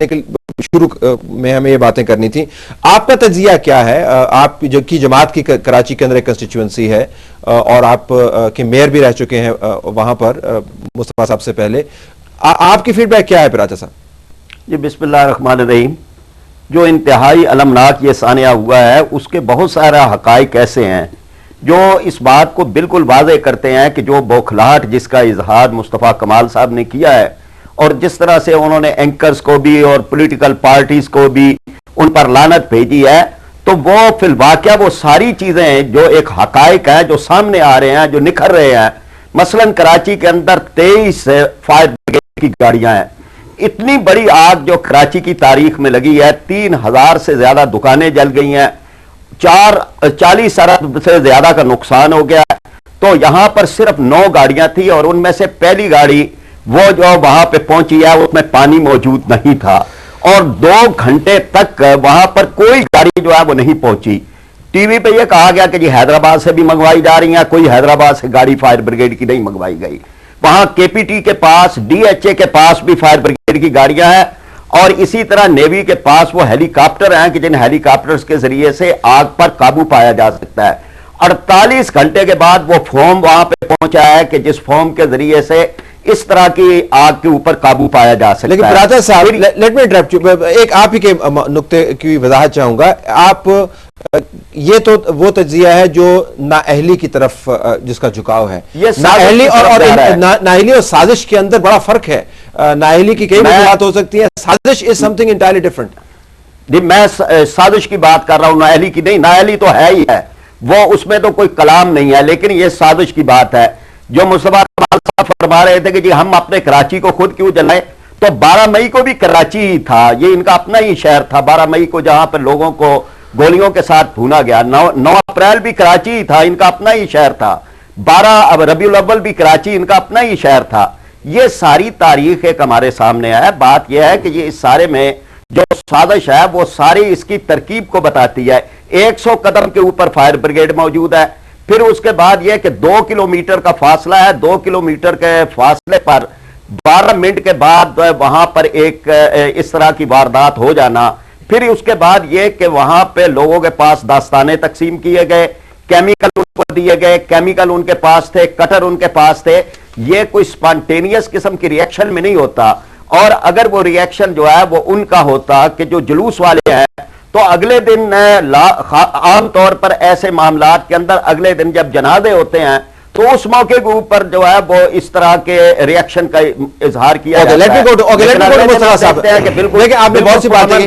کرنے کے شروع میں ہمیں یہ باتیں کرنی تھی. آپ کا تجزیہ کیا ہے؟ آپ جو کی جماعت کی کراچی کے اندر ایک کنسٹیچوئنسی ہے اور آپ کے میئر بھی رہ چکے ہیں وہاں پر مصطفیٰ صاحب سے پہلے, آپ کی فیڈ بیک کیا ہے پھر راجہ صاحب؟ جی بسم اللہ الرحمن الرحیم. جو انتہائی المناک یہ سانحہ ہوا ہے اس کے بہت سارا حقائق ایسے ہیں جو اس بات کو بالکل واضح کرتے ہیں کہ جو بوکھلاہٹ جس کا اظہار مصطفیٰ کمال صاحب نے کیا ہے اور جس طرح سے انہوں نے اینکرز کو بھی اور پولیٹیکل پارٹیز کو بھی ان پر لعنت بھیجی ہے, تو وہ فی الواقعہ وہ ساری چیزیں جو ایک حقائق ہیں جو سامنے آ رہے ہیں, جو نکھر رہے ہیں. مثلا کراچی کے اندر 23 فائر بریگیڈ کی گاڑیاں ہیں. اتنی بڑی آگ جو کراچی کی تاریخ میں لگی ہے, 3000 سے زیادہ دکانیں جل گئی ہیں, 40 ارب سے زیادہ کا نقصان ہو گیا. تو یہاں پر صرف 9 گاڑیاں تھی اور ان میں سے پہلی گاڑی وہ جو وہاں پہ پہنچی ہے اس میں پانی موجود نہیں تھا اور 2 گھنٹے تک وہاں پر کوئی گاڑی جو ہے وہ نہیں پہنچی. ٹی وی پہ یہ کہا گیا کہ جی حیدرآباد سے بھی منگوائی جا رہی ہیں, کوئی حیدرآباد سے گاڑی فائر بریگیڈ کی نہیں منگوائی گئی. وہاں کے پی ٹی کے پاس, ڈی ایچ اے کے پاس بھی فائر بریگیڈ کی گاڑیاں ہیں اور اسی طرح نیوی کے پاس وہ ہیلی کاپٹر ہیں کہ جن ہیلی کاپٹرز کے ذریعے سے آگ پر قابو پایا جا سکتا ہے. 48 گھنٹے کے بعد وہ فوم وہاں پہ پہنچا ہے کہ جس فوم کے ذریعے سے اس طرح کی آگ کے اوپر قابو پایا جا سکتا ہے. لیکن براتا صاحب لیٹ می انٹرپٹ یو, ایک آپ ہی کے نقطے کی وضاحت چاہوں گا. آپ یہ تو وہ تجزیہ ہے جو نااہلی کی طرف جس کا جھکاؤ ہے. نااہلی اور سازش کے اندر بڑا فرق ہے. نااہلی کی کئی وجوہات ہو سکتی ہیں, سازش از سم تھنگ انٹائرلی ڈفرنٹ. جی میں سازش کی بات کر رہا ہوں, نااہلی کی نہیں. نااہلی تو ہے ہی ہے, وہ اس میں تو کوئی کلام نہیں ہے, لیکن یہ سازش کی بات ہے. جو مصطفیٰ کمال صاحب فرما رہے تھے کہ جی ہم اپنے کراچی کو خود کیوں جلائیں, تو 12 مئی کو بھی کراچی ہی تھا, یہ ان کا اپنا ہی شہر تھا. 12 مئی کو جہاں پر لوگوں کو گولیوں کے ساتھ بھونا گیا, 9 اپریل بھی کراچی ہی تھا, ان کا اپنا ہی شہر تھا. 12 ربیع الاول بھی کراچی ان کا اپنا ہی شہر تھا. یہ ساری تاریخ ایک ہمارے سامنے ہے. بات یہ ہے کہ یہ اس سارے میں جو سازش ہے وہ ساری اس کی ترکیب کو بتاتی ہے. 100 قدم کے اوپر فائر بریگیڈ موجود ہے. پھر اس کے بعد یہ کہ 2 کلومیٹر کا فاصلہ ہے, 2 کلومیٹر کے فاصلے پر 12 منٹ کے بعد وہاں پر ایک اس طرح کی واردات ہو جانا. پھر اس کے بعد یہ کہ وہاں پہ لوگوں کے پاس داستانے تقسیم کیے گئے, کیمیکل ان کو دیے گئے, کیمیکل ان کے پاس تھے, کٹر ان کے پاس تھے. یہ کوئی سپانٹینیس قسم کی ریئیکشن میں نہیں ہوتا, اور اگر وہ ریئیکشن جو ہے وہ ان کا ہوتا کہ جو جلوس والے ہیں, تو اگلے دن عام طور پر ایسے معاملات کے اندر اگلے دن جب جنازے ہوتے ہیں تو اس موقع کے اوپر جو ہے وہ اس طرح کے ریئیکشن کا اظہار کیا جاتا ہے. لیٹ می گو ٹو مصطفیٰ صاحب. دیکھیں آپ نے بہت سی باتیں